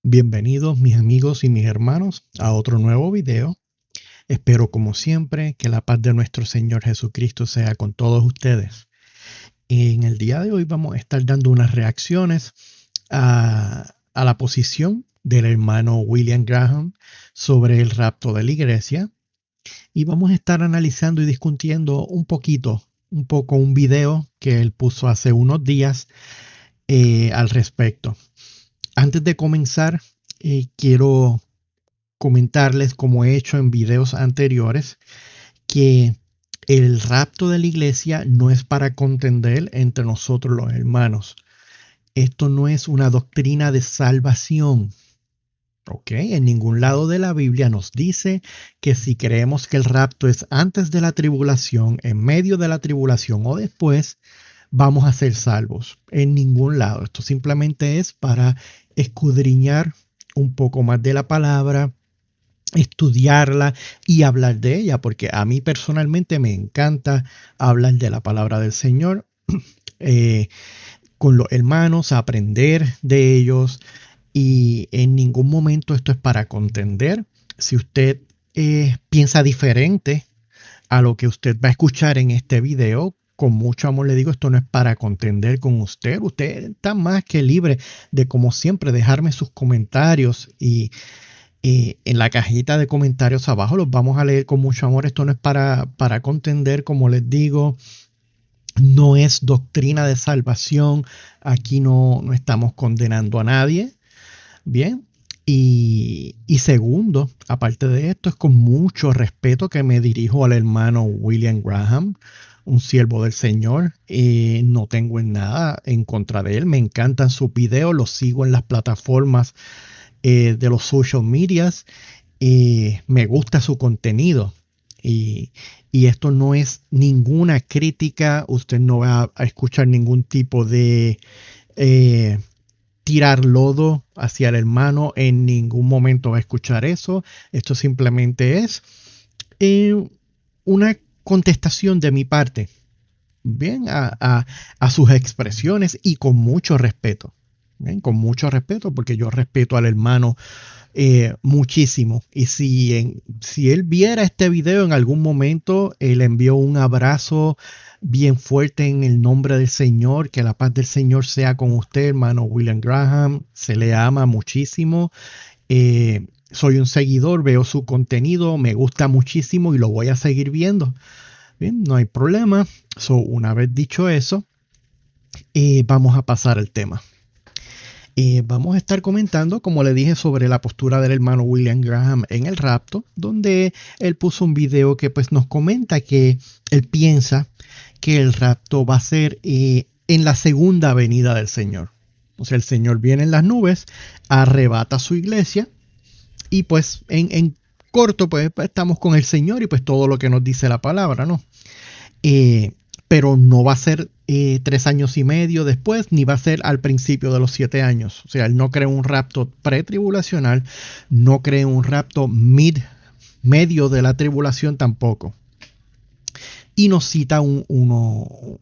Bienvenidos mis amigos y mis hermanos a otro nuevo video. Espero como siempre que la paz de nuestro Señor Jesucristo sea con todos ustedes. En el día de hoy vamos a estar dando unas reacciones a la posición del hermano William Graham sobre el rapto de la iglesia y vamos a estar analizando y discutiendo un poco un video que él puso hace unos días al respecto. Antes de comenzar, quiero comentarles, como he hecho en videos anteriores, que el rapto de la iglesia no es para contender entre nosotros los hermanos. Esto no es una doctrina de salvación. ¿Ok? En ningún lado de la Biblia nos dice que si creemos que el rapto es antes de la tribulación, en medio de la tribulación o después, vamos a ser salvos. En ningún lado. Esto simplemente es para escudriñar un poco más de la palabra, estudiarla y hablar de ella, porque a mí personalmente me encanta hablar de la palabra del Señor eh, con los hermanos, aprender de ellos, y en ningún momento esto es para contender. Si usted piensa diferente a lo que usted va a escuchar en este video, con mucho amor le digo, esto no es para contender con usted. Usted está más que libre de, como siempre, dejarme sus comentarios y en la cajita de comentarios abajo los vamos a leer con mucho amor. Esto no es para contender, como les digo, no es doctrina de salvación. Aquí no estamos condenando a nadie. Bien. Y segundo, aparte de esto, es con mucho respeto que me dirijo al hermano William Graham, un siervo del Señor. No tengo en nada en contra de él. Me encantan sus videos, los sigo en las plataformas de los social medias. Me gusta su contenido y, y esto no es ninguna crítica. Usted no va a escuchar ningún tipo de eh, tirar lodo hacia el hermano. En ningún momento va a escuchar eso. Esto simplemente es eh, una contestación de mi parte, bien, a sus expresiones, y con mucho respeto. Bien, con mucho respeto, porque yo respeto al hermano muchísimo. Y si él viera este video en algún momento, le envió un abrazo bien fuerte en el nombre del Señor. Que la paz del Señor sea con usted, hermano William Graham. Se le ama muchísimo. Soy un seguidor, veo su contenido, me gusta muchísimo y lo voy a seguir viendo. Bien, no hay problema. Una vez dicho eso, vamos a pasar al tema. Vamos a estar comentando, como le dije, sobre la postura del hermano William Graham en el rapto, donde él puso un video que pues nos comenta que él piensa que el rapto va a ser en la segunda venida del Señor. O sea, el Señor viene en las nubes, arrebata su iglesia y pues en corto pues estamos con el Señor y pues todo lo que nos dice la palabra, ¿no? Eh, pero no va a ser 3 años y medio después, ni va a ser al principio de los 7 años. O sea, él no cree un rapto pretribulacional, no cree un rapto medio de la tribulación tampoco. Y nos cita un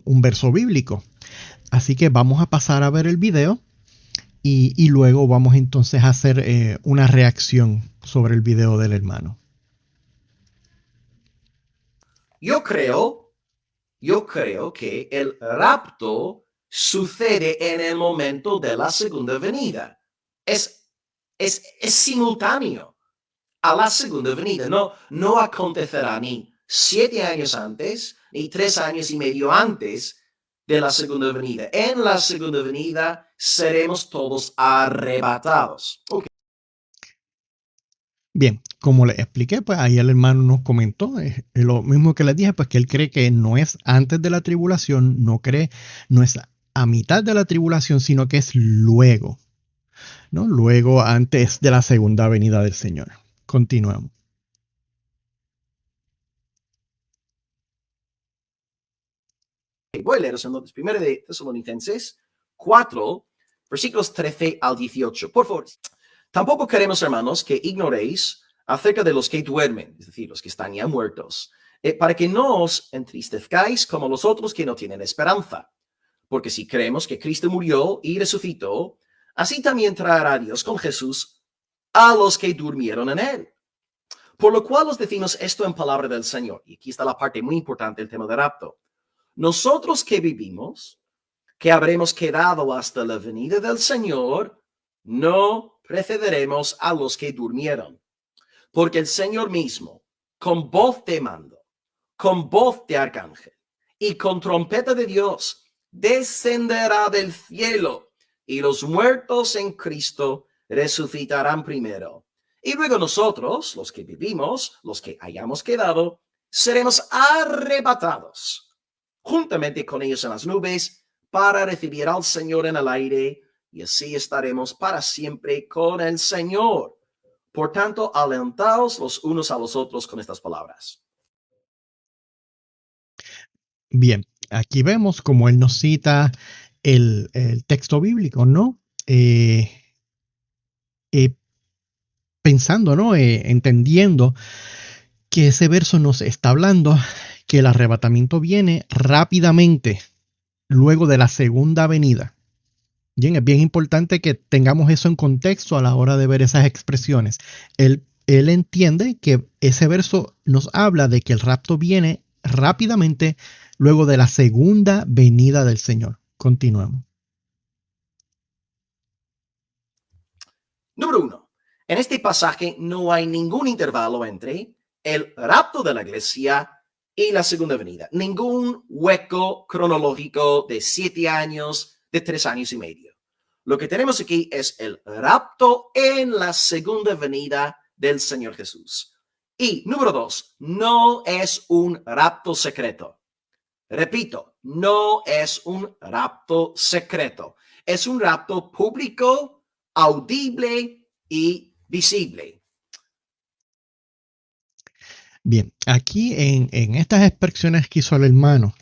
verso bíblico. Así que vamos a pasar a ver el video y luego vamos entonces a hacer una reacción sobre el video del hermano. Yo creo que el rapto sucede en el momento de la segunda venida. Es simultáneo a la segunda venida. No acontecerá ni 7 años antes, ni 3 años y medio antes de la segunda venida. En la segunda venida seremos todos arrebatados. Okay. Bien, como les expliqué, pues ahí el hermano nos comentó lo mismo que les dije, pues que él cree que no es antes de la tribulación, no es a mitad de la tribulación, sino que es luego, ¿no? Luego, antes de la segunda venida del Señor. Continuamos. Voy a leer en 1 de Tesalonicenses 4, versículos 13 al 18. Por favor, tampoco queremos, hermanos, que ignoréis acerca de los que duermen, es decir, los que están ya muertos, para que no os entristezcáis como los otros que no tienen esperanza. Porque si creemos que Cristo murió y resucitó, así también traerá Dios con Jesús a los que durmieron en él. Por lo cual os decimos esto en palabra del Señor. Y aquí está la parte muy importante del tema del rapto. Nosotros que vivimos, que habremos quedado hasta la venida del Señor, no precederemos a los que durmieron. Porque el Señor mismo, con voz de mando, con voz de arcángel y con trompeta de Dios, descenderá del cielo, y los muertos en Cristo resucitarán primero. Y luego nosotros, los que vivimos, los que hayamos quedado, seremos arrebatados juntamente con ellos en las nubes para recibir al Señor en el aire, y así estaremos para siempre con el Señor. Por tanto, alentaos los unos a los otros con estas palabras. Bien, aquí vemos como él nos cita el texto bíblico, ¿no? Eh, pensando, ¿no? Entendiendo que ese verso nos está hablando que el arrebatamiento viene rápidamente luego de la segunda venida. Bien, es bien importante que tengamos eso en contexto a la hora de ver esas expresiones. Él entiende que ese verso nos habla de que el rapto viene rápidamente luego de la segunda venida del Señor. Continuamos. Número 1. En este pasaje no hay ningún intervalo entre el rapto de la iglesia y la segunda venida. Ningún hueco cronológico de 7 años, de 3 años y medio. Lo que tenemos aquí es el rapto en la segunda venida del Señor Jesús. Y número 2, no es un rapto secreto. Repito, no es un rapto secreto. Es un rapto público, audible y visible. Bien, aquí en estas expresiones que hizo el hermano,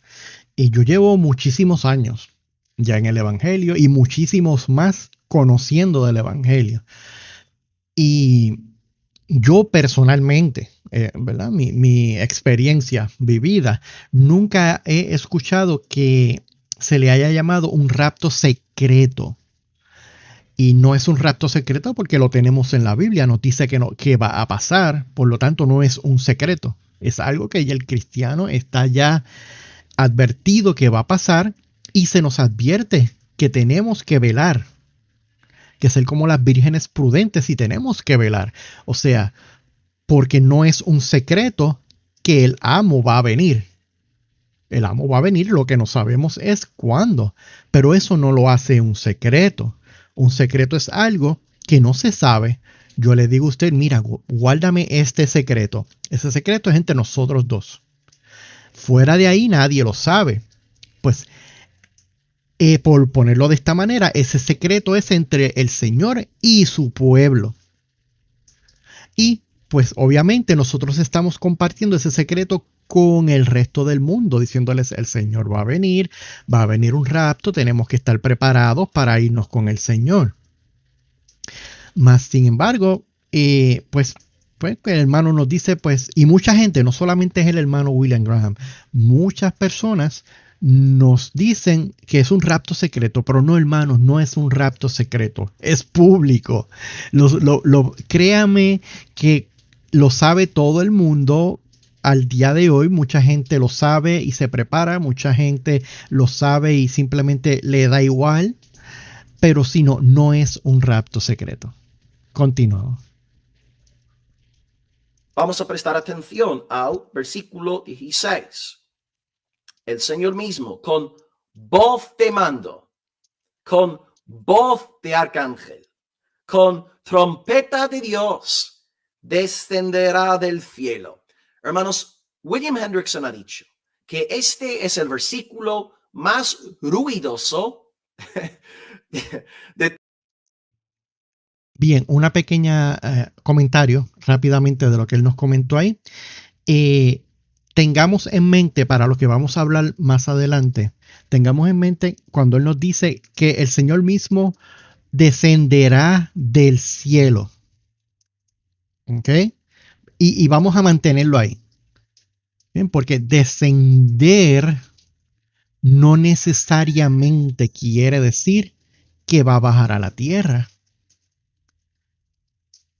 y yo llevo muchísimos años ya en el Evangelio y muchísimos más conociendo del Evangelio. Y yo personalmente, ¿verdad? Mi experiencia vivida, nunca he escuchado que se le haya llamado un rapto secreto. Y no es un rapto secreto porque lo tenemos en la Biblia, nos dice que va a pasar, por lo tanto no es un secreto. Es algo que ya el cristiano está ya advertido que va a pasar y se nos advierte que tenemos que velar, que ser como las vírgenes prudentes y tenemos que velar. O sea, porque no es un secreto que el amo va a venir. El amo va a venir, lo que no sabemos es cuándo, pero eso no lo hace un secreto. Un secreto es algo que no se sabe. Yo le digo a usted, mira, guárdame este secreto. Ese secreto es entre nosotros dos. Fuera de ahí nadie lo sabe. Pues, por ponerlo de esta manera, ese secreto es entre el Señor y su pueblo. Y pues obviamente nosotros estamos compartiendo ese secreto con el resto del mundo, diciéndoles el Señor va a venir un rapto, tenemos que estar preparados para irnos con el Señor. Más sin embargo, pues el hermano nos dice, pues, y mucha gente, no solamente es el hermano William Graham, muchas personas nos dicen que es un rapto secreto, pero no, hermanos, no es un rapto secreto, es público. Créame que lo sabe todo el mundo. Al día de hoy mucha gente lo sabe y se prepara, mucha gente lo sabe y simplemente le da igual, pero si no, no es un rapto secreto. Continuamos. Vamos a prestar atención al versículo 16. El Señor mismo, con voz de mando, con voz de arcángel, con trompeta de Dios, descenderá del cielo. Hermanos, William Hendrickson ha dicho que este es el versículo más ruidoso de... Bien, una pequeña comentario rápidamente de lo que él nos comentó ahí. Tengamos en mente, para lo que vamos a hablar más adelante, tengamos en mente cuando él nos dice que el Señor mismo descenderá del cielo. ¿Ok? Y vamos a mantenerlo ahí. Bien, porque descender no necesariamente quiere decir que va a bajar a la tierra.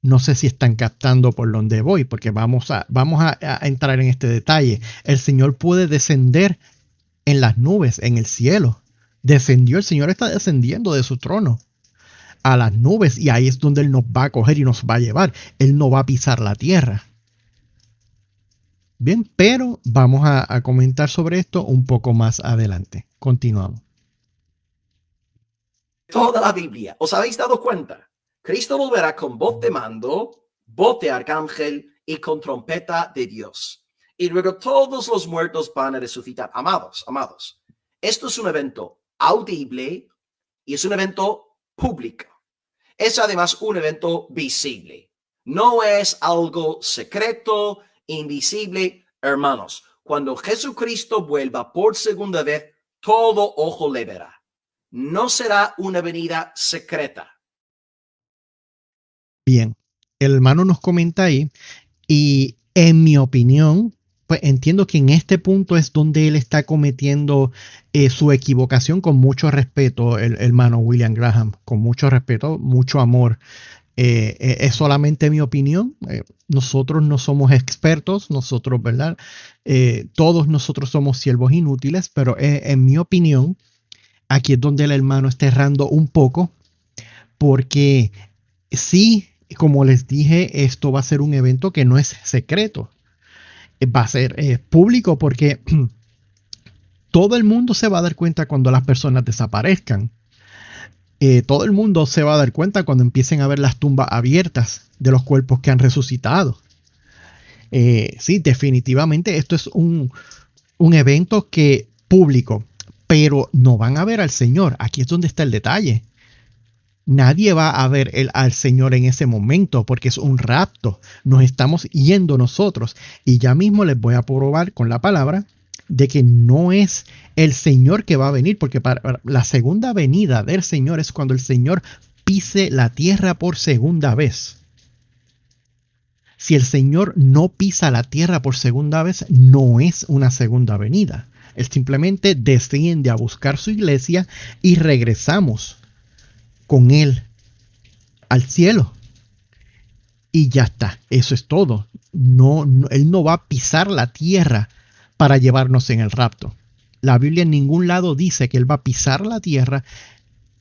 No sé si están captando por donde voy, porque vamos a entrar en este detalle. El Señor puede descender en las nubes, en el cielo. Descendió, el Señor está descendiendo de su trono a las nubes y ahí es donde Él nos va a coger y nos va a llevar. Él no va a pisar la tierra. Bien, pero vamos a comentar sobre esto un poco más adelante. Continuamos. Toda la Biblia. ¿Os habéis dado cuenta? Cristo volverá con voz de mando, voz de arcángel y con trompeta de Dios. Y luego todos los muertos van a resucitar. Amados, amados. Esto es un evento audible y es un evento público. Es además un evento visible. No es algo secreto, invisible. Hermanos, cuando Jesucristo vuelva por segunda vez, todo ojo le verá. No será una venida secreta. Bien, el hermano nos comenta ahí y en mi opinión, pues entiendo que en este punto es donde él está cometiendo su equivocación con mucho respeto, el hermano William Graham, con mucho respeto, mucho amor. Es solamente mi opinión. Nosotros no somos expertos, nosotros, ¿verdad? Todos nosotros somos siervos inútiles, pero en mi opinión, aquí es donde el hermano está errando un poco, porque sí, como les dije, esto va a ser un evento que no es secreto. Va a ser público porque todo el mundo se va a dar cuenta cuando las personas desaparezcan. Todo el mundo se va a dar cuenta cuando empiecen a ver las tumbas abiertas de los cuerpos que han resucitado. Sí, definitivamente esto es un evento que público, pero no van a ver al Señor. Aquí es donde está el detalle. Nadie va a ver al Señor en ese momento porque es un rapto. Nos estamos yendo nosotros. Y ya mismo les voy a probar con la palabra de que no es el Señor que va a venir, porque para la segunda venida del Señor es cuando el Señor pise la tierra por segunda vez. Si el Señor no pisa la tierra por segunda vez, no es una segunda venida. Él simplemente desciende a buscar su iglesia y regresamos con Él al cielo. Y ya está, eso es todo. Él no va a pisar la tierra para llevarnos en el rapto. La Biblia en ningún lado dice que Él va a pisar la tierra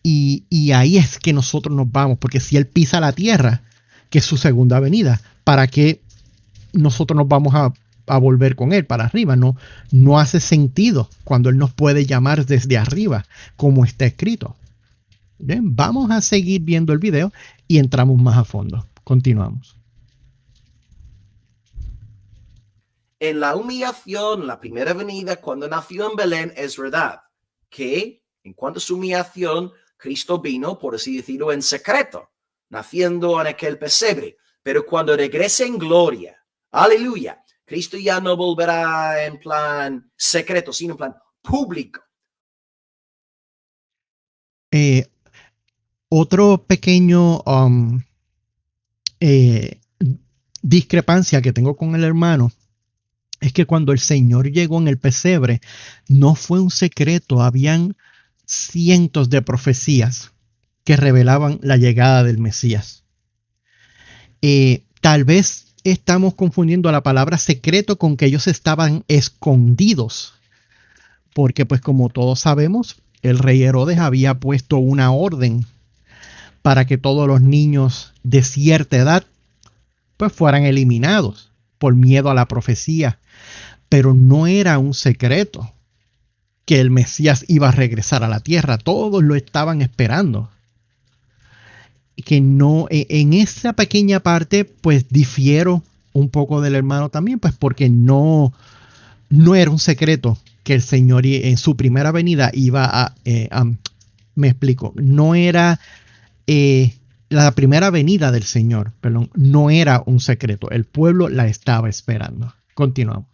y ahí es que nosotros nos vamos, porque si Él pisa la tierra, que es su segunda venida, ¿para qué nosotros nos vamos a volver con Él para arriba? No hace sentido cuando Él nos puede llamar desde arriba, como está escrito. Bien, vamos a seguir viendo el video y entramos más a fondo. Continuamos. En la humillación, la primera venida, cuando nació en Belén, es verdad que en cuanto a su humillación, Cristo vino, por así decirlo, en secreto, naciendo en aquel pesebre. Pero cuando regrese en gloria, aleluya, Cristo ya no volverá en plan secreto, sino en plan público. Otro pequeño discrepancia que tengo con el hermano es que cuando el Señor llegó en el pesebre, no fue un secreto, habían cientos de profecías que revelaban la llegada del Mesías. Tal vez estamos confundiendo la palabra secreto con que ellos estaban escondidos, porque pues como todos sabemos, el rey Herodes había puesto una orden para que todos los niños de cierta edad pues fueran eliminados por miedo a la profecía. Pero no era un secreto que el Mesías iba a regresar a la tierra. Todos lo estaban esperando. Que no, en esa pequeña parte, pues difiero un poco del hermano también, pues porque no era un secreto que el Señor en su primera venida iba me explico, no era la primera venida del Señor, perdón, no era un secreto. El pueblo la estaba esperando. Continuamos.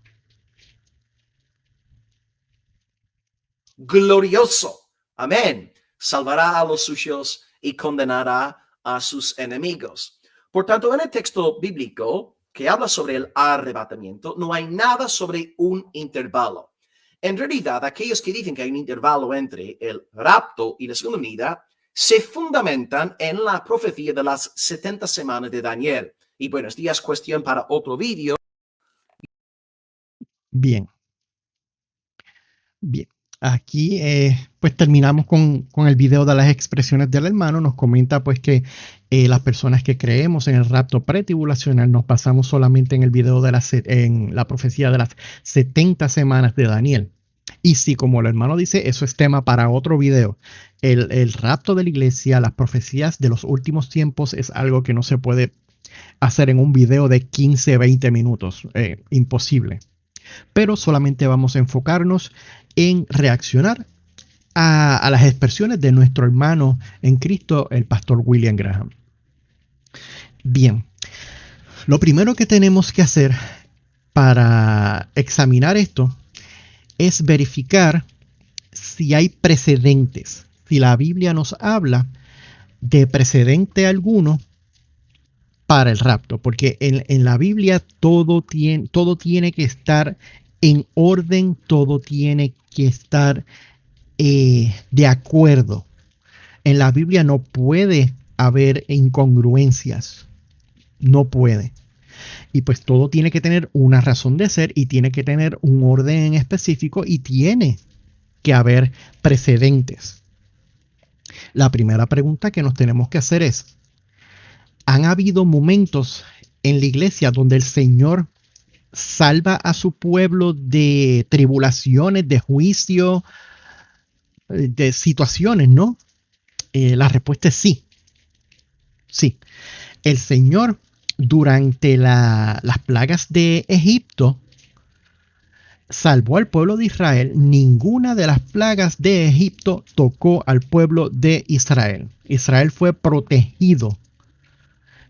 Glorioso. Amén. Salvará a los suyos y condenará a sus enemigos. Por tanto, en el texto bíblico que habla sobre el arrebatamiento, no hay nada sobre un intervalo. En realidad, aquellos que dicen que hay un intervalo entre el rapto y la segunda venida se fundamentan en la profecía de las 70 semanas de Daniel. Y bueno, esta ya es cuestión para otro vídeo. Bien, bien. Aquí pues terminamos con el video de las expresiones del hermano. Nos comenta pues que las personas que creemos en el rapto pretribulacional nos basamos solamente en el video de en la profecía de las 70 semanas de Daniel. Y sí, como el hermano dice, eso es tema para otro video. El rapto de la iglesia, las profecías de los últimos tiempos es algo que no se puede hacer en un video de 15, 20 minutos. Imposible. Pero solamente vamos a enfocarnos en reaccionar a las expresiones de nuestro hermano en Cristo, el pastor William Graham. Bien, lo primero que tenemos que hacer para examinar esto es verificar si hay precedentes, si la Biblia nos habla de precedente alguno para el rapto, porque en la Biblia todo tiene que estar en orden, todo tiene que estar de acuerdo. En la Biblia no puede haber incongruencias, no puede. Y pues todo tiene que tener una razón de ser y tiene que tener un orden específico y tiene que haber precedentes. La primera pregunta que nos tenemos que hacer es, ¿han habido momentos en la iglesia donde el Señor salva a su pueblo de tribulaciones, de juicio, de situaciones, no? La respuesta es sí. Sí. El Señor, durante las plagas de Egipto, salvó al pueblo de Israel. Ninguna de las plagas de Egipto tocó al pueblo de Israel. Israel fue protegido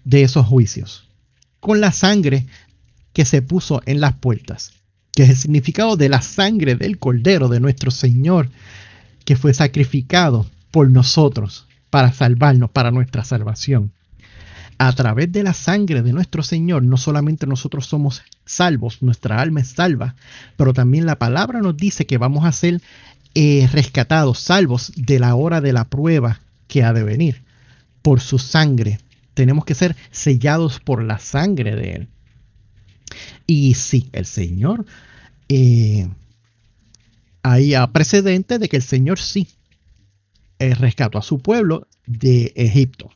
de esos juicios con la sangre que se puso en las puertas, que es el significado de la sangre del Cordero de nuestro Señor, que fue sacrificado por nosotros para salvarnos, para nuestra salvación. A través de la sangre de nuestro Señor, no solamente nosotros somos salvos, nuestra alma es salva, pero también la palabra nos dice que vamos a ser rescatados, salvos de la hora de la prueba que ha de venir. Por su sangre, tenemos que ser sellados por la sangre de Él. Y sí, el Señor, hay precedente de que el Señor sí rescató a su pueblo de Egipto.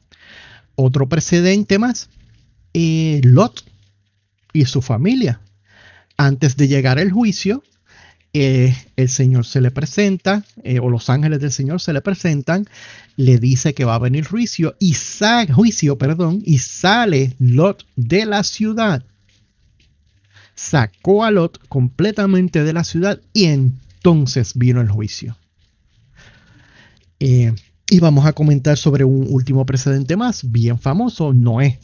Otro precedente más, Lot y su familia. Antes de llegar el juicio, el Señor se le presenta, o los ángeles del Señor se le presentan, le dice que va a venir juicio y sale Lot de la ciudad. Sacó a Lot completamente de la ciudad y entonces vino el juicio. Y vamos a comentar sobre un último precedente más, bien famoso, Noé.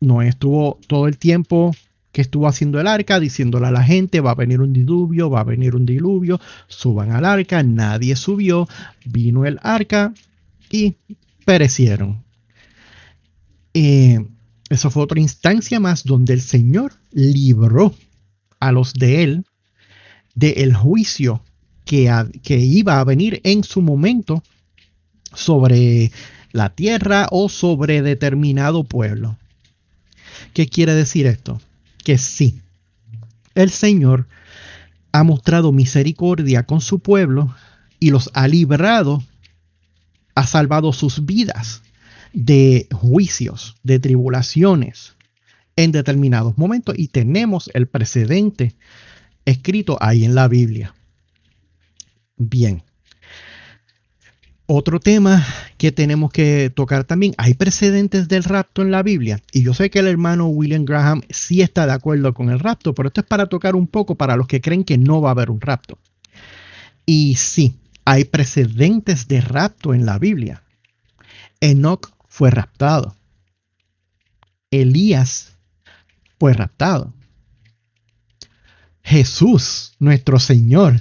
Noé estuvo todo el tiempo que estuvo haciendo el arca, diciéndole a la gente, va a venir un diluvio, suban al arca, nadie subió, vino el arca y perecieron. Eso fue otra instancia más donde el Señor libró a los de él del juicio que iba a venir en su momento sobre la tierra o sobre determinado pueblo. ¿Qué quiere decir esto? Que sí, el Señor ha mostrado misericordia con su pueblo y los ha librado, ha salvado sus vidas de juicios, de tribulaciones en determinados momentos y tenemos el precedente escrito ahí en la Biblia. Bien. Otro tema que tenemos que tocar también, hay precedentes del rapto en la Biblia. Y yo sé que el hermano William Graham sí está de acuerdo con el rapto, pero esto es para tocar un poco para los que creen que no va a haber un rapto. Y sí, hay precedentes de rapto en la Biblia. Enoc fue raptado. Elías fue raptado. Jesús, nuestro Señor,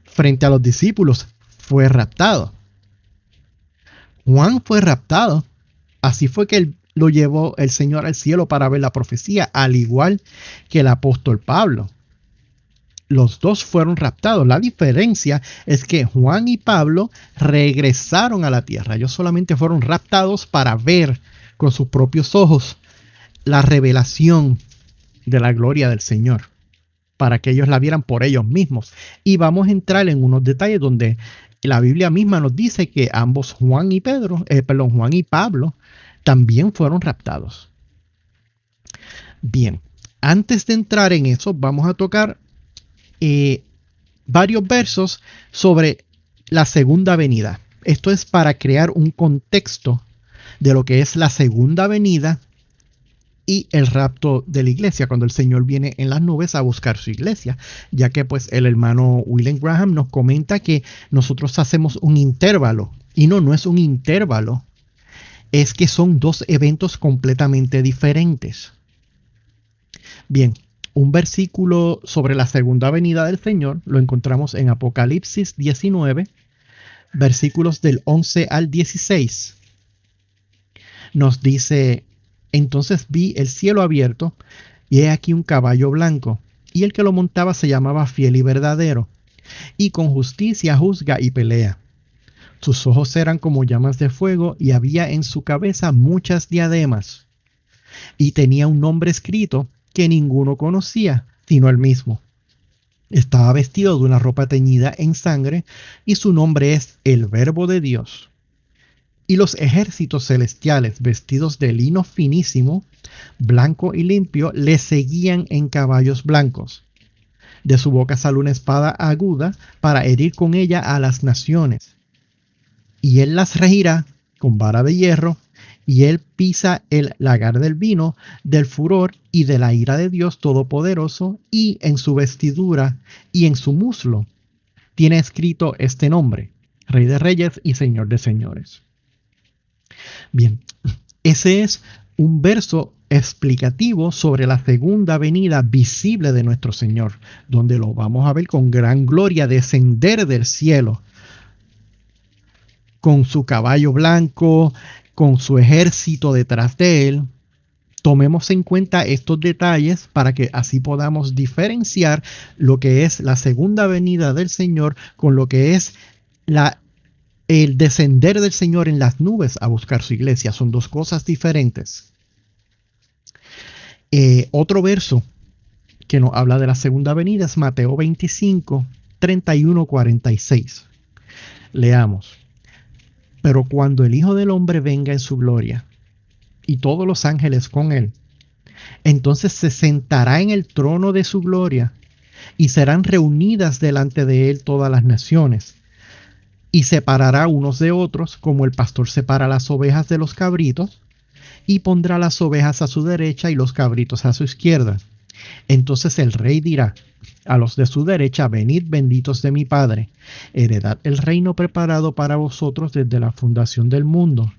frente a los discípulos, fue raptado. Juan fue raptado. Así fue que lo llevó el Señor al cielo para ver la profecía, al igual que el apóstol Pablo. los dos fueron raptados. La diferencia es que Juan y Pablo regresaron a la tierra. Ellos solamente fueron raptados para ver con sus propios ojos la revelación de la gloria del Señor, para que ellos la vieran por ellos mismos. Y vamos a entrar en unos detalles donde la Biblia misma nos dice que ambos, Juan y Pablo, también fueron raptados. Bien, antes de entrar en eso, vamos a tocar varios versos sobre la segunda venida. Esto es para crear un contexto de lo que es la segunda venida y el rapto de la iglesia, cuando el Señor viene en las nubes a buscar su iglesia, ya que pues el hermano William Graham nos comenta que nosotros hacemos un intervalo, y no es un intervalo, es que son dos eventos completamente diferentes. Bien, un versículo sobre la segunda venida del Señor lo encontramos en Apocalipsis 19, versículos del 11 al 16. Nos dice: entonces vi el cielo abierto, y he aquí un caballo blanco, y el que lo montaba se llamaba Fiel y Verdadero, y con justicia juzga y pelea. Sus ojos eran como llamas de fuego, y había en su cabeza muchas diademas, y tenía un nombre escrito que ninguno conocía, sino él mismo. Estaba vestido de una ropa teñida en sangre, y su nombre es el Verbo de Dios. Y los ejércitos celestiales, vestidos de lino finísimo, blanco y limpio, le seguían en caballos blancos. De su boca sale una espada aguda para herir con ella a las naciones. Y él las regirá con vara de hierro, y él pisa el lagar del vino, del furor y de la ira de Dios Todopoderoso, y en su vestidura y en su muslo tiene escrito este nombre: Rey de Reyes y Señor de Señores. Bien, ese es un verso explicativo sobre la segunda venida visible de nuestro Señor, donde lo vamos a ver con gran gloria descender del cielo, con su caballo blanco, con su ejército detrás de él. Tomemos en cuenta estos detalles para que así podamos diferenciar lo que es la segunda venida del Señor con lo que es el descender del Señor en las nubes a buscar su iglesia. Son dos cosas diferentes. Otro verso que nos habla de la segunda venida es Mateo 25, 31, 46. Leamos: pero cuando el Hijo del Hombre venga en su gloria, y todos los ángeles con él, entonces se sentará en el trono de su gloria, y serán reunidas delante de él todas las naciones, y separará unos de otros, como el pastor separa las ovejas de los cabritos, y pondrá las ovejas a su derecha y los cabritos a su izquierda. Entonces el rey dirá a los de su derecha: venid, benditos de mi Padre, heredad el reino preparado para vosotros desde la fundación del mundo.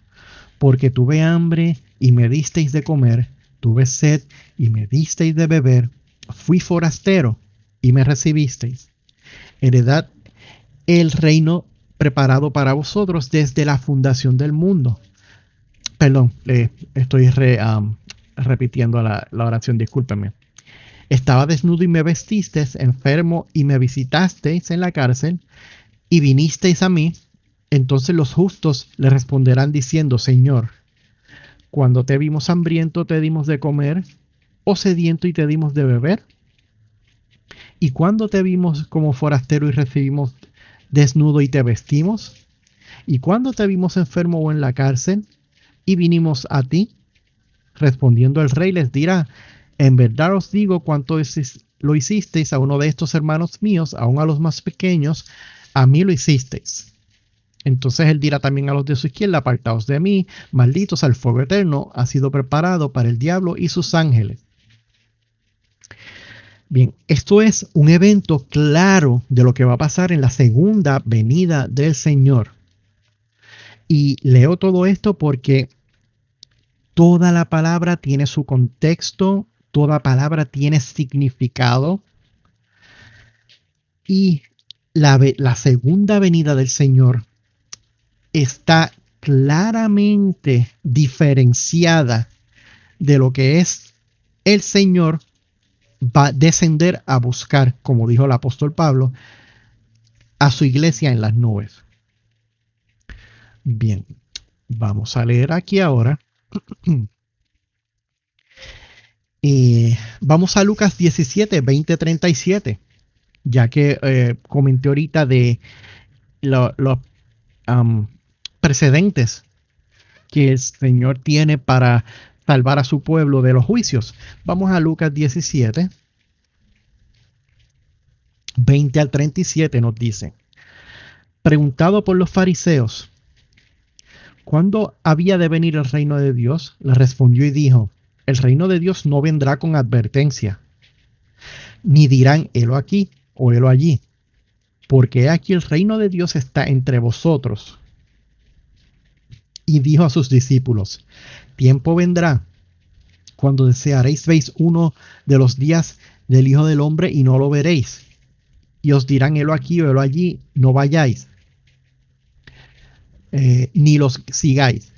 Porque tuve hambre y me disteis de comer, tuve sed y me disteis de beber, fui forastero y me recibisteis. Heredad el reino preparado para vosotros desde la fundación del mundo. Perdón, estoy repitiendo la oración, discúlpenme. Estaba desnudo y me vestisteis, enfermo y me visitasteis en la cárcel, y vinisteis a mí. Entonces los justos le responderán diciendo: Señor, cuando te vimos hambriento te dimos de comer, o sediento y te dimos de beber. Y cuando te vimos como forastero y recibimos desnudo y te vestimos. Y cuando te vimos enfermo o en la cárcel y vinimos a ti. Respondiendo el rey les dirá: en verdad os digo, cuanto lo hicisteis a uno de estos hermanos míos, aun a los más pequeños, a mí lo hicisteis. Entonces él dirá también a los de su izquierda: apartaos de mí, malditos, al fuego eterno ha sido preparado para el diablo y sus ángeles. Bien, esto es un evento claro de lo que va a pasar en la segunda venida del Señor. Y leo todo esto porque toda la palabra tiene su contexto, toda palabra tiene significado. Y la segunda venida del Señor está claramente diferenciada de lo que es el Señor va a descender a buscar, como dijo el apóstol Pablo, a su iglesia en las nubes. Bien, vamos a leer aquí ahora. Vamos a Lucas 17, 20, 37, ya que comenté ahorita de los precedentes que el Señor tiene para salvar a su pueblo de los juicios. Vamos a Lucas 17, 20 al 37 nos dice: preguntado por los fariseos, ¿cuándo había de venir el reino de Dios? Le respondió y dijo: el reino de Dios no vendrá con advertencia, ni dirán helo aquí o helo allí, porque aquí el reino de Dios está entre vosotros. Y dijo a sus discípulos: tiempo vendrá cuando desearéis veis uno de los días del Hijo del Hombre y no lo veréis, y os dirán helo aquí o helo allí, no vayáis, ni los sigáis,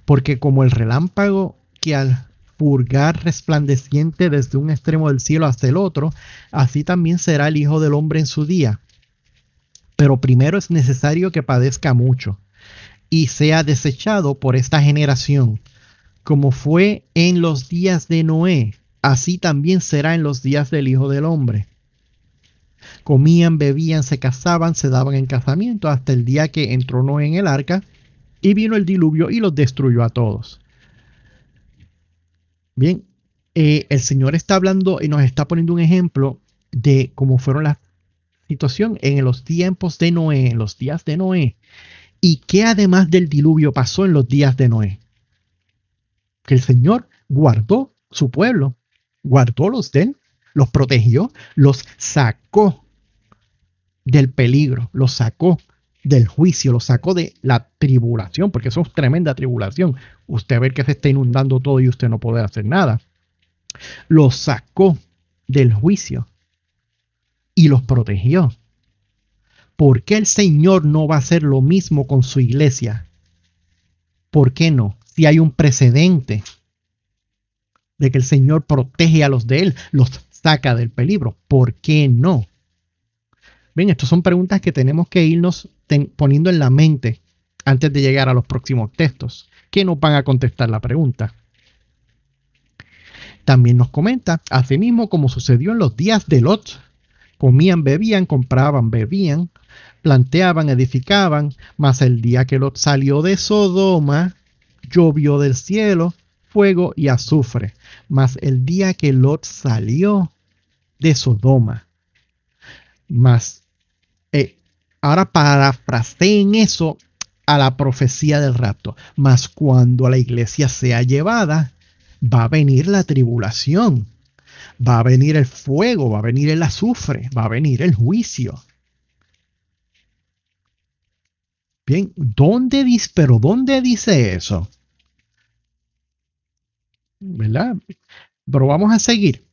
porque como el relámpago que al purgar resplandeciente desde un extremo del cielo hasta el otro, así también será el Hijo del Hombre en su día. Pero primero es necesario que padezca mucho y sea desechado por esta generación. Como fue en los días de Noé, así también será en los días del Hijo del Hombre. Comían, bebían, se casaban, se daban en casamiento hasta el día que entró Noé en el arca y vino el diluvio y los destruyó a todos. Bien, el Señor está hablando y nos está poniendo un ejemplo de cómo fueron la situación en los tiempos de Noé, en los días de Noé, y qué además del diluvio pasó en los días de Noé. Que el Señor guardó su pueblo, guardó los de él, los protegió, los sacó del peligro, los sacó del juicio, los sacó de la tribulación, porque eso es tremenda tribulación. Usted ve que se está inundando todo y usted no puede hacer nada. Los sacó del juicio y los protegió. ¿Por qué el Señor no va a hacer lo mismo con su iglesia? ¿Por qué no? Si hay un precedente de que el Señor protege a los de él, los saca del peligro. ¿Por qué no? Bien, estas son preguntas que tenemos que irnos poniendo en la mente antes de llegar a los próximos textos, que nos van a contestar la pregunta. También nos comenta, asimismo como sucedió en los días de Lot, comían, bebían, compraban, bebían, planteaban, edificaban, mas el día que Lot salió de Sodoma, llovió del cielo fuego y azufre. Mas el día que Lot salió de Sodoma, mas ahora parafraseen eso a la profecía del rapto. Mas cuando la iglesia sea llevada, va a venir la tribulación, va a venir el fuego, va a venir el azufre, va a venir el juicio. Bien, ¿dónde dice eso? ¿Verdad? Pero vamos a seguir.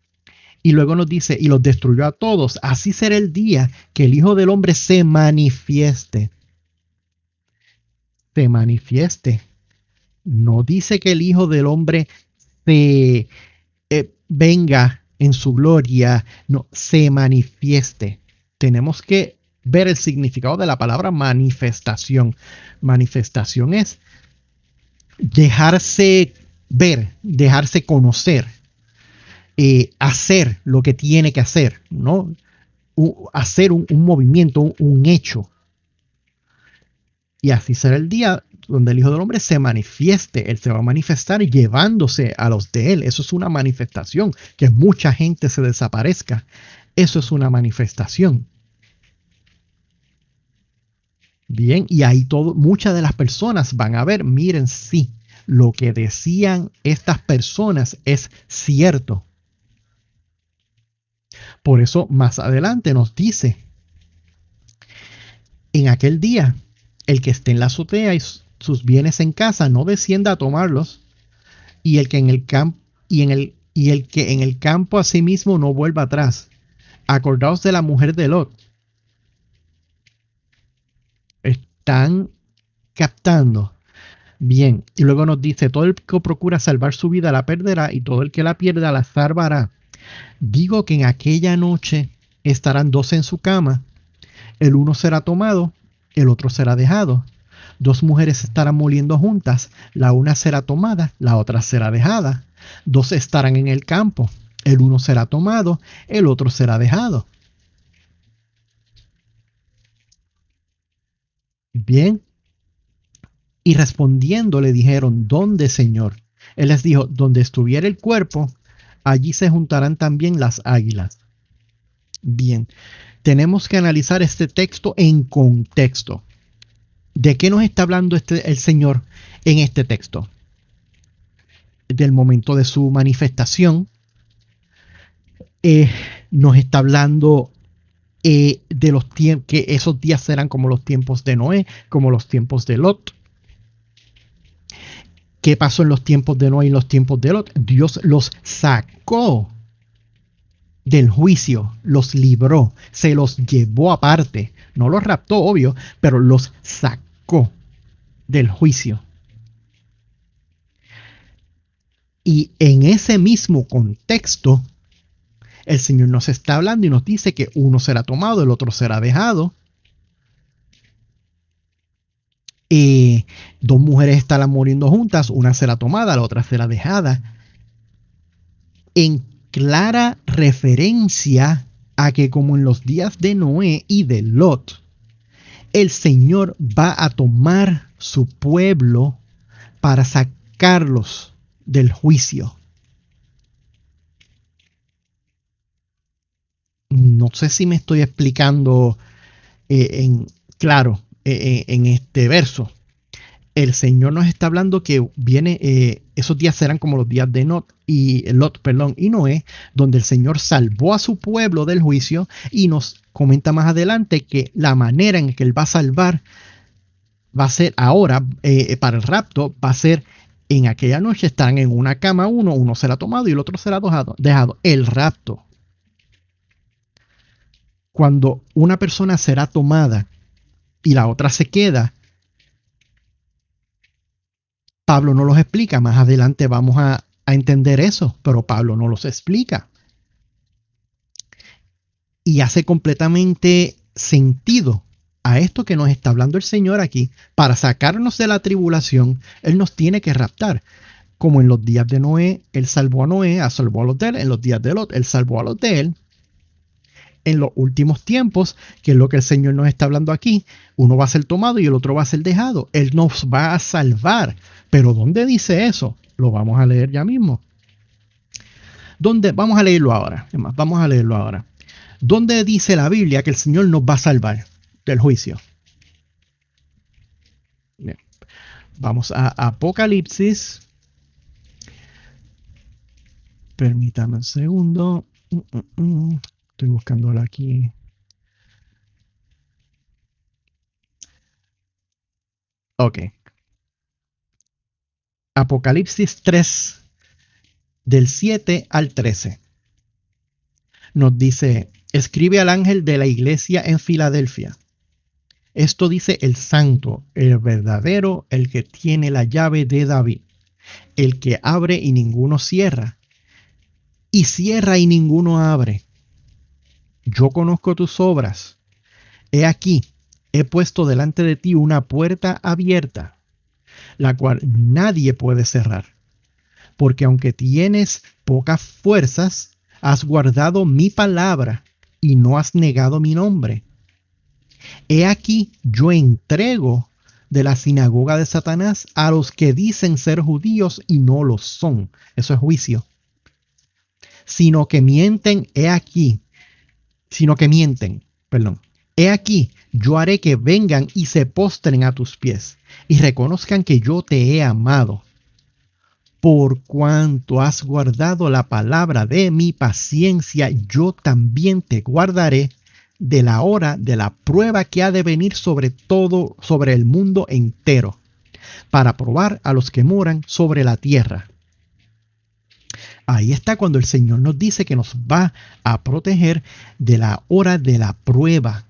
Y luego nos dice, y los destruyó a todos. Así será el día que el Hijo del Hombre se manifieste. Se manifieste. No dice que el Hijo del Hombre se venga en su gloria. No, se manifieste. Tenemos que ver el significado de la palabra manifestación. Manifestación es dejarse ver, dejarse conocer, hacer lo que tiene que hacer, ¿no? Hacer un movimiento, un hecho. Y así será el día donde el Hijo del Hombre se manifieste. Él se va a manifestar llevándose a los de él. Eso es una manifestación. Que mucha gente se desaparezca. Eso es una manifestación. Bien, y ahí muchas de las personas van a ver, miren, sí, lo que decían estas personas es cierto. Por eso más adelante nos dice, en aquel día, el que esté en la azotea y sus bienes en casa no descienda a tomarlos, y el que en el campo y el que en el campo asimismo no vuelva atrás. Acordaos de la mujer de Lot. Están captando. Bien, y luego nos dice, todo el que procura salvar su vida la perderá, y todo el que la pierda la salvará. Digo que en aquella noche estarán dos en su cama, el uno será tomado, el otro será dejado. Dos mujeres estarán moliendo juntas, la una será tomada, la otra será dejada. Dos estarán en el campo, el uno será tomado, el otro será dejado. Bien, y respondiendo le dijeron, ¿dónde, Señor? Él les dijo, donde estuviera el cuerpo, allí se juntarán también las águilas. Bien, tenemos que analizar este texto en contexto. ¿De qué nos está hablando el Señor en este texto? Del momento de su manifestación. Nos está hablando de los tiempos, que esos días serán como los tiempos de Noé, como los tiempos de Lot. ¿Qué pasó en los tiempos de Noé y los tiempos de Lot? Dios los sacó del juicio, los libró, se los llevó aparte. No los raptó, obvio, pero los sacó del juicio. Y en ese mismo contexto, el Señor nos está hablando y nos dice que uno será tomado, el otro será dejado. Dos mujeres estarán muriendo juntas, una será tomada, la otra será dejada. En clara referencia a que como en los días de Noé y de Lot, el Señor va a tomar su pueblo para sacarlos del juicio. No sé si me estoy explicando claro en este verso. El Señor nos está hablando que viene, esos días serán como los días de Lot y Noé, donde el Señor salvó a su pueblo del juicio y nos comenta más adelante que la manera en que Él va a salvar va a ser ahora, para el rapto, va a ser en aquella noche están en una cama uno será tomado y el otro será dejado. El rapto. Cuando una persona será tomada y la otra se queda, Pablo no los explica. Más adelante vamos a entender eso, pero Pablo no los explica. Y hace completamente sentido a esto que nos está hablando el Señor aquí. Para sacarnos de la tribulación, Él nos tiene que raptar. Como en los días de Noé, Él salvó a Noé, salvó a los de él. En los días de Lot, Él salvó a los de él. En los últimos tiempos, que es lo que el Señor nos está hablando aquí, uno va a ser tomado y el otro va a ser dejado. Él nos va a salvar. Pero ¿dónde dice eso? Lo vamos a leer ya mismo. ¿Dónde? Vamos a leerlo ahora. Vamos a leerlo ahora. ¿Dónde dice la Biblia que el Señor nos va a salvar del juicio? Bien. Vamos a Apocalipsis. Permítame un segundo. Estoy buscándolo aquí. Ok. Apocalipsis 3, del 7 al 13. Nos dice, escribe al ángel de la iglesia en Filadelfia. Esto dice el santo, el verdadero, el que tiene la llave de David, el que abre y ninguno cierra, y cierra y ninguno abre. Yo conozco tus obras. He aquí, he puesto delante de ti una puerta abierta, la cual nadie puede cerrar. Porque aunque tienes pocas fuerzas, has guardado mi palabra y no has negado mi nombre. He aquí, yo entrego de la sinagoga de Satanás a los que dicen ser judíos y no lo son. Eso es juicio. Sino que mienten, perdón. He aquí, yo haré que vengan y se postren a tus pies y reconozcan que yo te he amado. Por cuanto has guardado la palabra de mi paciencia, yo también te guardaré de la hora de la prueba que ha de venir sobre el mundo entero, para probar a los que moran sobre la tierra. Ahí está cuando el Señor nos dice que nos va a proteger de la hora de la prueba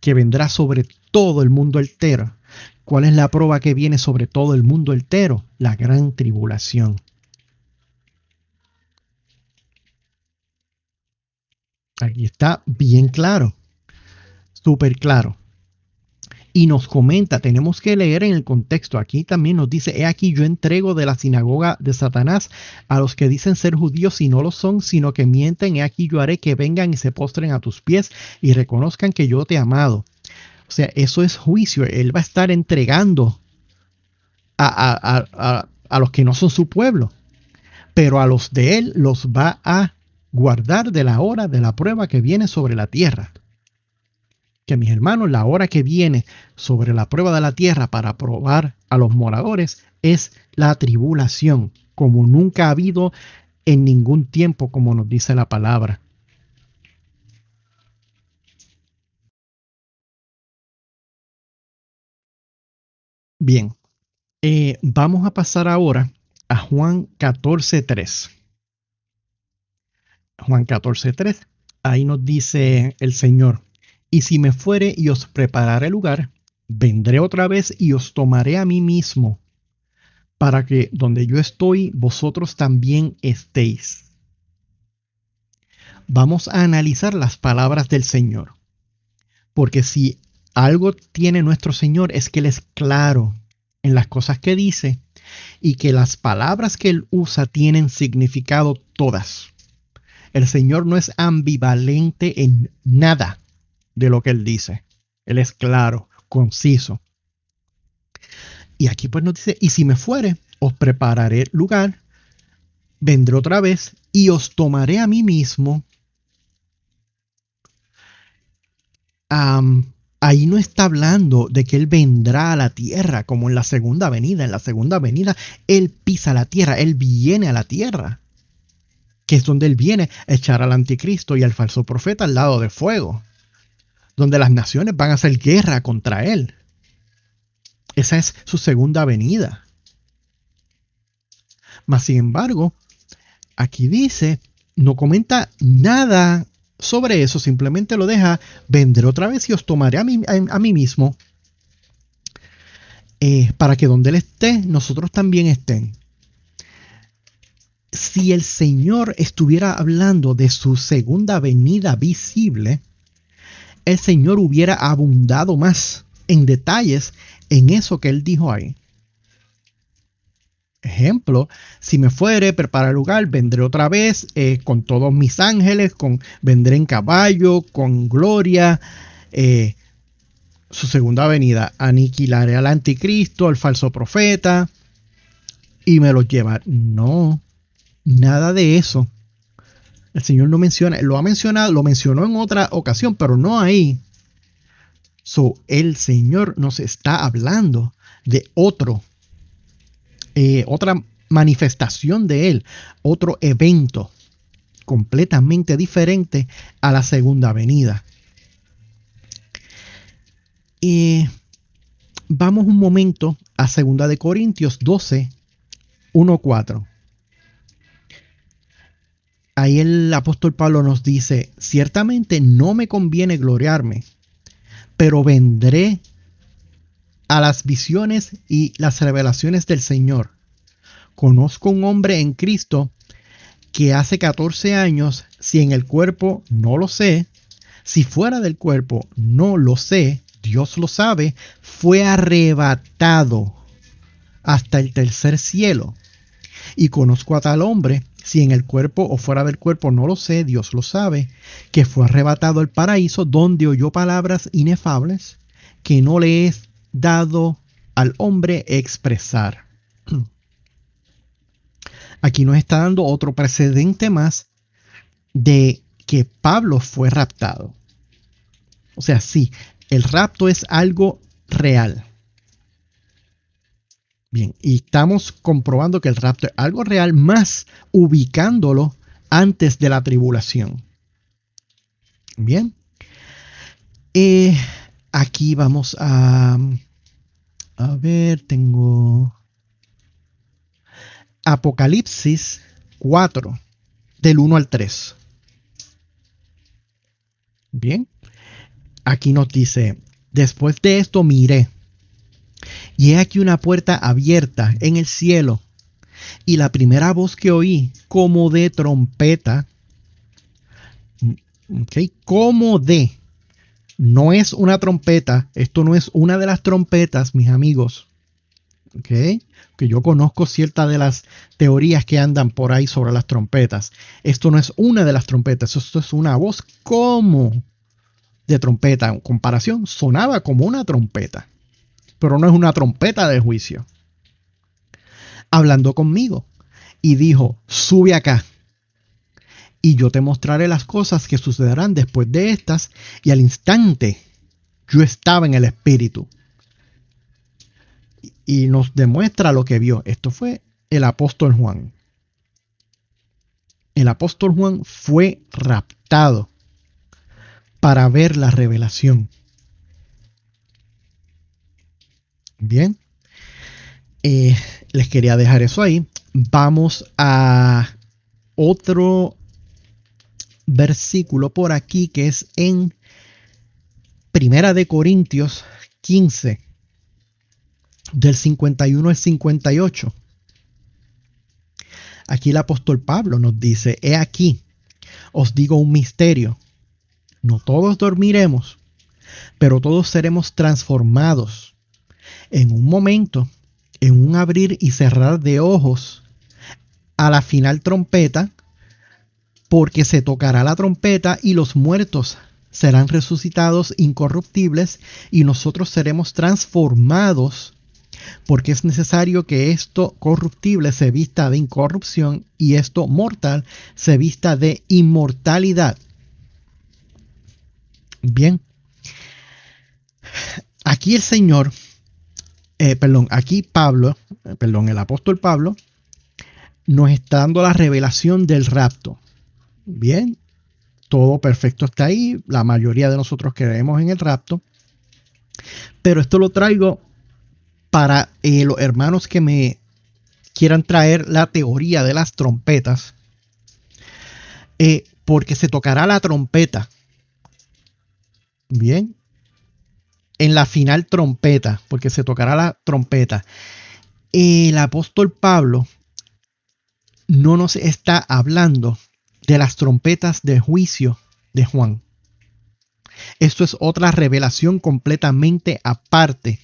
que vendrá sobre todo el mundo entero. ¿Cuál es la prueba que viene sobre todo el mundo entero? La gran tribulación. Aquí está bien claro, súper claro. Y nos comenta, tenemos que leer en el contexto. Aquí también nos dice, he aquí yo entrego de la sinagoga de Satanás a los que dicen ser judíos y no lo son, sino que mienten. He aquí yo haré que vengan y se postren a tus pies y reconozcan que yo te he amado. O sea, eso es juicio. Él va a estar entregando a los que no son su pueblo, pero a los de él los va a guardar de la hora de la prueba que viene sobre la tierra. Que mis hermanos, la hora que viene sobre la prueba de la tierra para probar a los moradores es la tribulación, como nunca ha habido en ningún tiempo, como nos dice la palabra. Bien, vamos a pasar ahora a Juan 14:3. Juan 14:3, ahí nos dice el Señor, y si me fuere y os prepararé lugar, vendré otra vez y os tomaré a mí mismo, para que donde yo estoy, vosotros también estéis. Vamos a analizar las palabras del Señor, porque si algo tiene nuestro Señor es que Él es claro en las cosas que dice y que las palabras que Él usa tienen significado todas. El Señor no es ambivalente en nada de lo que Él dice. Él es claro, conciso. Y aquí pues nos dice, y si me fuere, os prepararé lugar, vendré otra vez y os tomaré a mí mismo. Ahí no está hablando de que Él vendrá a la tierra como en la segunda venida. En la segunda venida, Él pisa la tierra, Él viene a la tierra, que es donde Él viene a echar al anticristo y al falso profeta al lado de fuego, donde las naciones van a hacer guerra contra Él. Esa es su segunda venida. Mas, sin embargo, aquí dice, no comenta nada sobre eso, simplemente lo deja, vendré otra vez y os tomaré a mí mismo, para que donde Él esté, nosotros también estén. Si el Señor estuviera hablando de su segunda venida visible, el Señor hubiera abundado más en detalles en eso que Él dijo ahí. Ejemplo, si me fuere, prepara el lugar, vendré otra vez con todos mis ángeles, vendré en caballo, con gloria. Su segunda venida, aniquilaré al anticristo, al falso profeta, y me los llevaré. No, nada de eso. El Señor no menciona, lo ha mencionado, lo mencionó en otra ocasión, pero no ahí. El Señor nos está hablando de otra manifestación de Él, otro evento completamente diferente a la segunda venida. Vamos un momento a 2 de Corintios 12, 1-4. Ahí el apóstol Pablo nos dice, ciertamente no me conviene gloriarme, pero vendré a las visiones y las revelaciones del Señor. Conozco un hombre en Cristo que hace 14 años, si en el cuerpo no lo sé, si fuera del cuerpo no lo sé, Dios lo sabe, fue arrebatado hasta el tercer cielo. Y conozco a tal hombre, si en el cuerpo o fuera del cuerpo no lo sé, Dios lo sabe, que fue arrebatado al paraíso, donde oyó palabras inefables que no le es dado al hombre expresar. Aquí nos está dando otro precedente más de que Pablo fue raptado. O sea, sí, el rapto es algo real. Bien, y estamos comprobando que el rapto es algo real, más ubicándolo antes de la tribulación. Bien. Aquí vamos a ver, tengo Apocalipsis 4, del 1 al 3. Bien. Aquí nos dice, después de esto miré, y he aquí una puerta abierta en el cielo, y la primera voz que oí, como de trompeta, ¿Ok? Como de. No es una trompeta. Esto no es una de las trompetas, mis amigos. ¿Ok? Que yo conozco ciertas de las teorías que andan por ahí sobre las trompetas. Esto no es una de las trompetas. Esto es una voz como de trompeta. En comparación, sonaba como una trompeta. Pero no es una trompeta de juicio. Hablando conmigo. Y dijo, sube acá. Y yo te mostraré las cosas que sucederán después de estas. Y al instante yo estaba en el espíritu. Y nos demuestra lo que vio. Esto fue el apóstol Juan. El apóstol Juan fue raptado para ver la revelación. Bien, les quería dejar eso ahí. Vamos a otro versículo por aquí que es en Primera de Corintios 15, del 51 al 58. Aquí el apóstol Pablo nos dice, he aquí, os digo un misterio. No todos dormiremos, pero todos seremos transformados en un momento, en un abrir y cerrar de ojos, a la final trompeta, porque se tocará la trompeta y los muertos serán resucitados incorruptibles y nosotros seremos transformados, porque es necesario que esto corruptible se vista de incorrupción y esto mortal se vista de inmortalidad. Bien, aquí el Señor, aquí Pablo, el apóstol Pablo, nos está dando la revelación del rapto. Bien, todo perfecto está ahí. La mayoría de nosotros creemos en el rapto. Pero esto lo traigo para los hermanos que me quieran traer la teoría de las trompetas. Porque se tocará la trompeta. Bien. En la final trompeta. Porque se tocará la trompeta. El apóstol Pablo no nos está hablando de las trompetas de juicio de Juan. Esto es otra revelación completamente aparte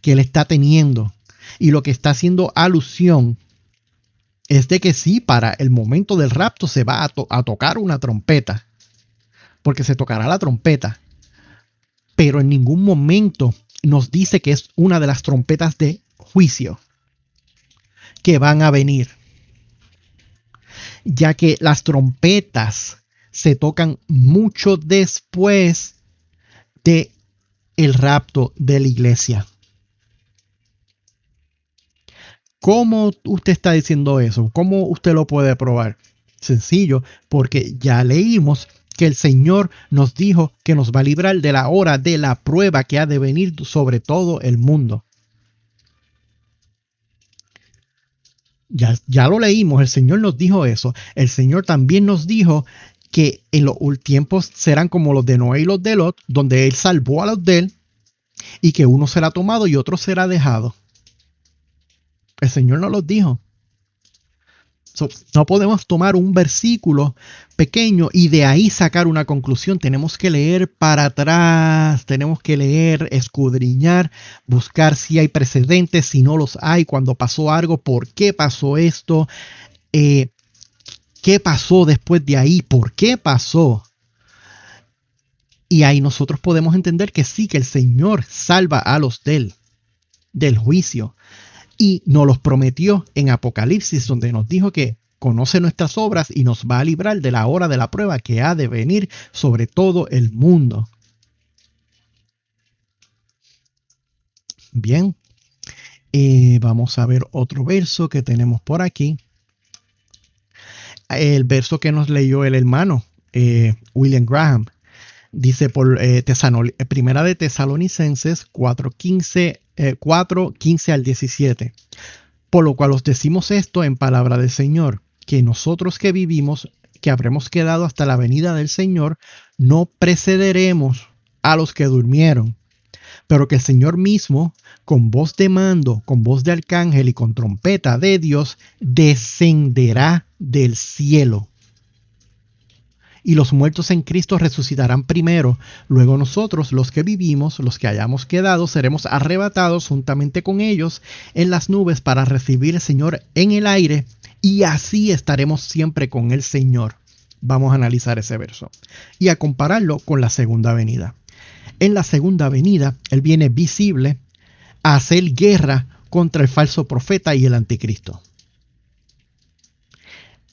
que él está teniendo. Y lo que está haciendo alusión es de que sí, para el momento del rapto se va a tocar una trompeta, porque se tocará la trompeta, pero en ningún momento nos dice que es una de las trompetas de juicio que van a venir, ya que las trompetas se tocan mucho después de el rapto de la iglesia. ¿Cómo usted está diciendo eso? ¿Cómo usted lo puede probar? Sencillo, porque ya leímos que el Señor nos dijo que nos va a librar de la hora de la prueba que ha de venir sobre todo el mundo. Ya lo leímos, el Señor nos dijo eso. El Señor también nos dijo que en los tiempos serán como los de Noé y los de Lot, donde Él salvó a los de Él y que uno será tomado y otro será dejado. El Señor nos lo dijo. No podemos tomar un versículo pequeño y de ahí sacar una conclusión. Tenemos que leer para atrás, tenemos que leer, escudriñar, buscar si hay precedentes, si no los hay, cuando pasó algo, por qué pasó esto, qué pasó después de ahí, por qué pasó. Y ahí nosotros podemos entender que sí, que el Señor salva a los del juicio. Y nos los prometió en Apocalipsis, donde nos dijo que conoce nuestras obras y nos va a librar de la hora de la prueba que ha de venir sobre todo el mundo. Bien, vamos a ver otro verso que tenemos por aquí. El verso que nos leyó el hermano William Graham. Dice por Primera de Tesalonicenses 4:15 al 17. Por lo cual os decimos esto en palabra del Señor, que nosotros que vivimos, que habremos quedado hasta la venida del Señor, no precederemos a los que durmieron, pero que el Señor mismo, con voz de mando, con voz de arcángel y con trompeta de Dios, descenderá del cielo. y los muertos en Cristo resucitarán primero. Luego nosotros, los que vivimos, los que hayamos quedado, seremos arrebatados juntamente con ellos en las nubes para recibir al Señor en el aire, y así estaremos siempre con el Señor. Vamos a analizar ese verso y a compararlo con la segunda venida. En la segunda venida, Él viene visible a hacer guerra contra el falso profeta y el anticristo.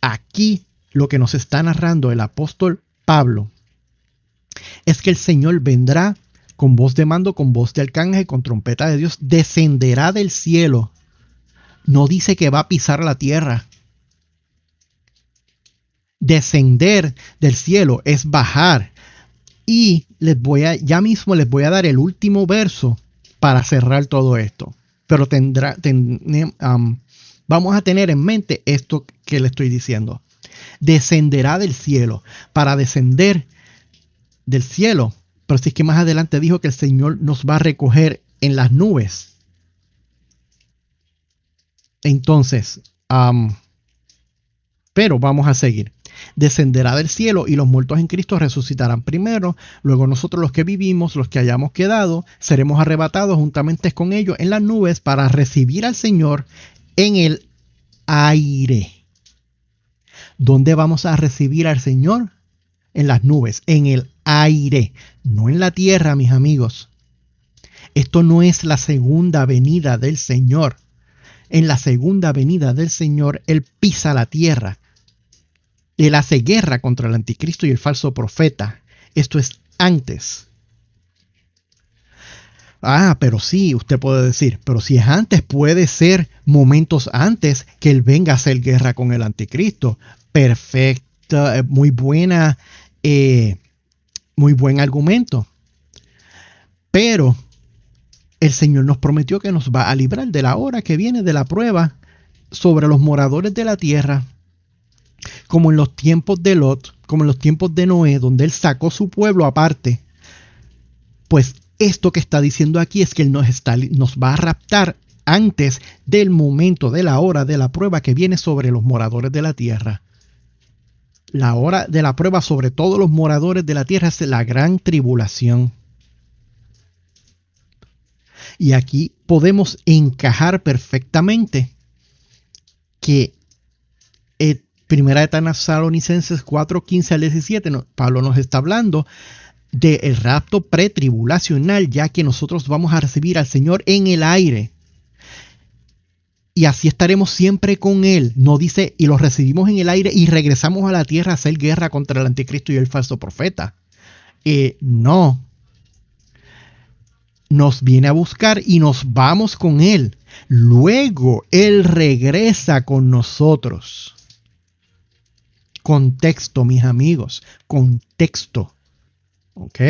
Aquí lo que nos está narrando el apóstol Pablo es que el Señor vendrá con voz de mando, con voz de arcángel, con trompeta de Dios, descenderá del cielo. No dice que va a pisar la tierra. Descender del cielo es bajar. Y ya mismo les voy a dar el último verso para cerrar todo esto. Pero vamos a tener en mente esto que le estoy diciendo. Descenderá del cielo. Para descender del cielo, pero si es que más adelante dijo que el Señor nos va a recoger en las nubes. Entonces, pero vamos a seguir. Descenderá del cielo y los muertos en Cristo resucitarán primero. Luego nosotros, los que vivimos, los que hayamos quedado, seremos arrebatados juntamente con ellos en las nubes para recibir al Señor en el aire. ¿Dónde vamos a recibir al Señor? En las nubes, en el aire, no en la tierra, mis amigos. Esto no es la segunda venida del Señor. En la segunda venida del Señor, Él pisa la tierra. Él hace guerra contra el anticristo y el falso profeta. Esto es antes. Pero sí, usted puede decir, pero si es antes, puede ser momentos antes que Él venga a hacer guerra con el anticristo. Perfecto, muy buen argumento. Pero el Señor nos prometió que nos va a librar de la hora que viene de la prueba sobre los moradores de la tierra, como en los tiempos de Lot, como en los tiempos de Noé, donde Él sacó su pueblo aparte. Pues esto que está diciendo aquí es que Él nos va a raptar antes del momento, de la hora de la prueba que viene sobre los moradores de la tierra. La hora de la prueba sobre todos los moradores de la tierra es la gran tribulación. Y aquí podemos encajar perfectamente que Primera de Tesalonicenses 4:15 al 17, Pablo nos está hablando del rapto pretribulacional, ya que nosotros vamos a recibir al Señor en el aire. Y así estaremos siempre con Él. No dice, y los recibimos en el aire y regresamos a la tierra a hacer guerra contra el anticristo y el falso profeta. No. Nos viene a buscar y nos vamos con Él. Luego Él regresa con nosotros. Contexto, mis amigos. Contexto. ¿Ok?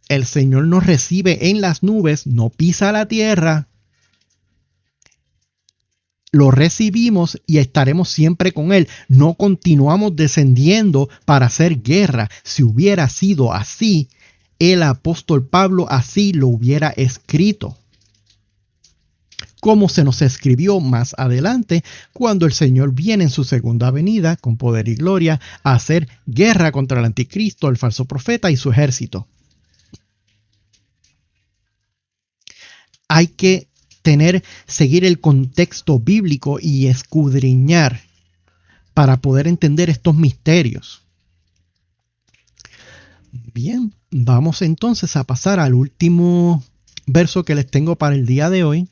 El Señor nos recibe en las nubes, no pisa la tierra. Lo recibimos y estaremos siempre con Él. No continuamos descendiendo para hacer guerra. Si hubiera sido así, el apóstol Pablo así lo hubiera escrito. Como se nos escribió más adelante, cuando el Señor viene en su segunda venida con poder y gloria a hacer guerra contra el anticristo, el falso profeta y su ejército. Hay que seguir el contexto bíblico y escudriñar para poder entender estos misterios. Bien, vamos entonces a pasar al último verso que les tengo para el día de hoy.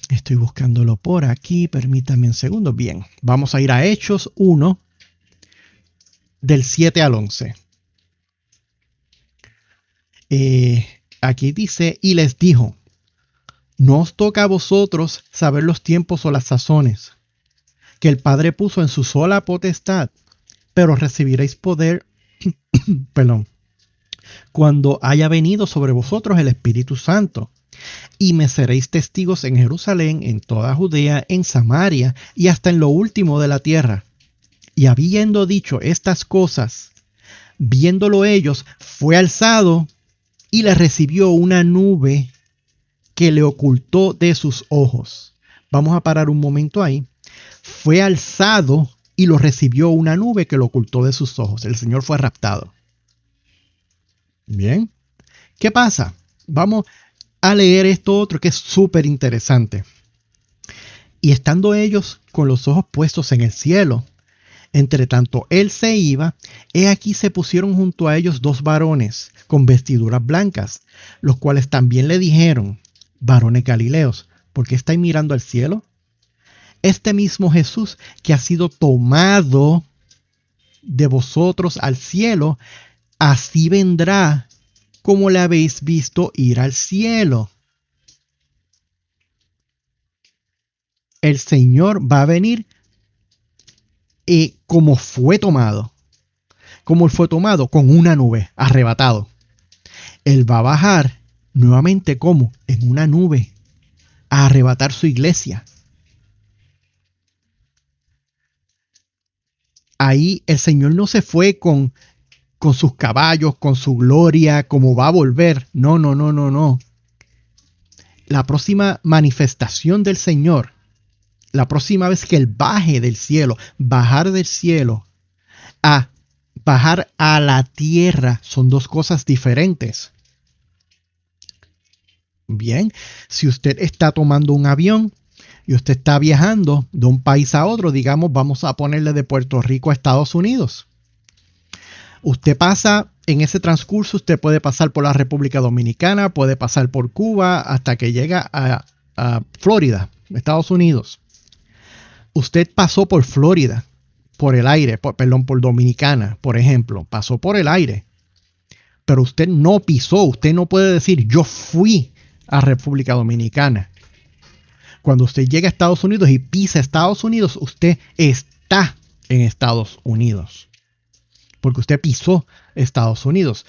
Estoy buscándolo por aquí, permítanme un segundo. Bien, vamos a ir a Hechos 1, del 7 al 11. Aquí dice, y les dijo, no os toca a vosotros saber los tiempos o las sazones que el Padre puso en su sola potestad, pero recibiréis poder, cuando haya venido sobre vosotros el Espíritu Santo. Y me seréis testigos en Jerusalén, en toda Judea, en Samaria y hasta en lo último de la tierra. Y habiendo dicho estas cosas, viéndolo ellos, fue alzado y le recibió una nube que le ocultó de sus ojos. Vamos a parar un momento ahí. Fue alzado y lo recibió una nube que lo ocultó de sus ojos. El Señor fue raptado. Bien. ¿Qué pasa? Vamos a leer esto otro que es súper interesante. Y estando ellos con los ojos puestos en el cielo, entre tanto él se iba, he aquí se pusieron junto a ellos dos varones con vestiduras blancas, los cuales también le dijeron, varones galileos, ¿por qué estáis mirando al cielo? Este mismo Jesús que ha sido tomado de vosotros al cielo, así vendrá como le habéis visto ir al cielo. El Señor va a venir como fue tomado. Como él fue tomado con una nube, arrebatado. Él va a bajar nuevamente como en una nube a arrebatar su iglesia. Ahí el Señor no se fue con sus caballos, con su gloria, como va a volver. No, no, no, no, no. La próxima manifestación del Señor, la próxima vez que Él baje del cielo, bajar del cielo a bajar a la tierra, son dos cosas diferentes. Bien, si usted está tomando un avión y usted está viajando de un país a otro, digamos, vamos a ponerle de Puerto Rico a Estados Unidos. Usted pasa, en ese transcurso, usted puede pasar por la República Dominicana, puede pasar por Cuba, hasta que llega a Florida, Estados Unidos. Usted pasó por Florida, por el aire, por Dominicana, por ejemplo, pasó por el aire. Pero usted no pisó, usted no puede decir, yo fui a República Dominicana. Cuando usted llega a Estados Unidos y pisa Estados Unidos, usted está en Estados Unidos. Porque usted pisó Estados Unidos.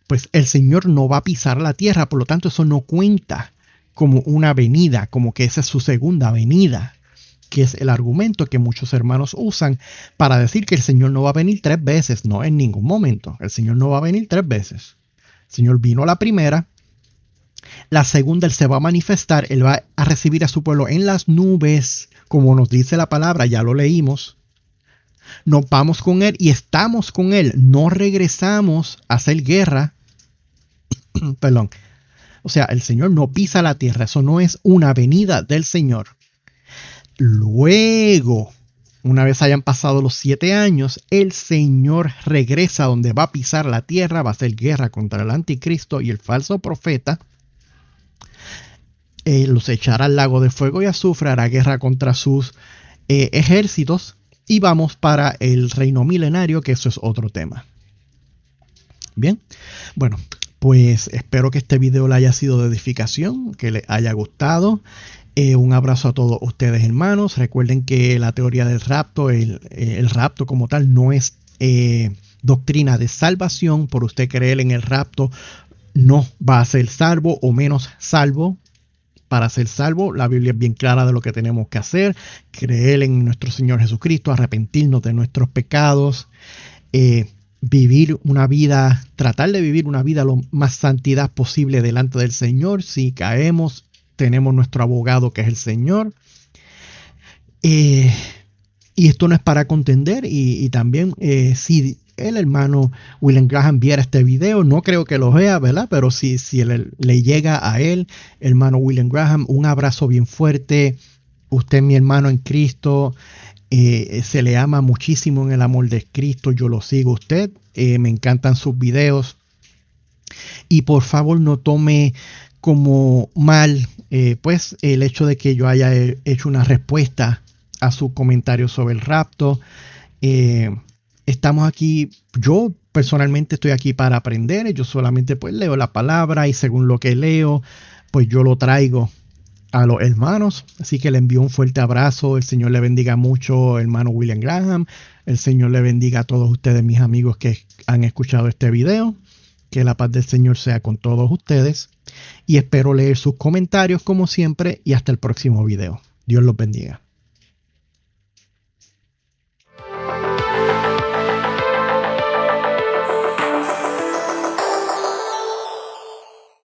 Pues el Señor no va a pisar la tierra, por lo tanto eso no cuenta como una venida, como que esa es su segunda venida, que es el argumento que muchos hermanos usan para decir que el Señor no va a venir 3 veces. No, en ningún momento. El Señor no va a venir 3 veces. El Señor vino la primera. La segunda, Él se va a manifestar. Él va a recibir a su pueblo en las nubes, como nos dice la palabra, ya lo leímos. Nos vamos con Él y estamos con Él. No regresamos a hacer guerra. Perdón. O sea, el Señor no pisa la tierra. Eso no es una venida del Señor. Luego, una vez hayan pasado los 7 años, el Señor regresa donde va a pisar la tierra, va a hacer guerra contra el anticristo y el falso profeta. Los echará al lago de fuego y azufre, hará guerra contra sus ejércitos y vamos para el reino milenario, que eso es otro tema. Bien, bueno, pues espero que este video le haya sido de edificación, que le haya gustado. Un abrazo a todos ustedes, hermanos. Recuerden que la teoría del rapto, el rapto como tal, no es doctrina de salvación. Por usted creer en el rapto, no va a ser salvo o menos salvo. Para ser salvo, la Biblia es bien clara de lo que tenemos que hacer: creer en nuestro Señor Jesucristo, arrepentirnos de nuestros pecados, vivir una vida, tratar de vivir una vida lo más santidad posible delante del Señor. Si caemos, tenemos nuestro abogado, que es el Señor. Y esto no es para contender. Y también, si el hermano William Graham viera este video, no creo que lo vea, ¿verdad? Pero si le llega a él, hermano William Graham, un abrazo bien fuerte. Usted es mi hermano en Cristo. Se le ama muchísimo en el amor de Cristo. Yo lo sigo a usted. Me encantan sus videos. Y por favor, no tome como mal pues el hecho de que yo haya hecho una respuesta a su comentario sobre el rapto. Estamos aquí, yo personalmente estoy aquí para aprender. Yo solamente pues leo la palabra y según lo que leo, pues yo lo traigo a los hermanos. Así que le envío un fuerte abrazo. El Señor le bendiga mucho, hermano William Graham. El Señor le bendiga a todos ustedes, mis amigos que han escuchado este video. Que la paz del Señor sea con todos ustedes. Y espero leer sus comentarios como siempre. Y hasta el próximo video. Dios los bendiga.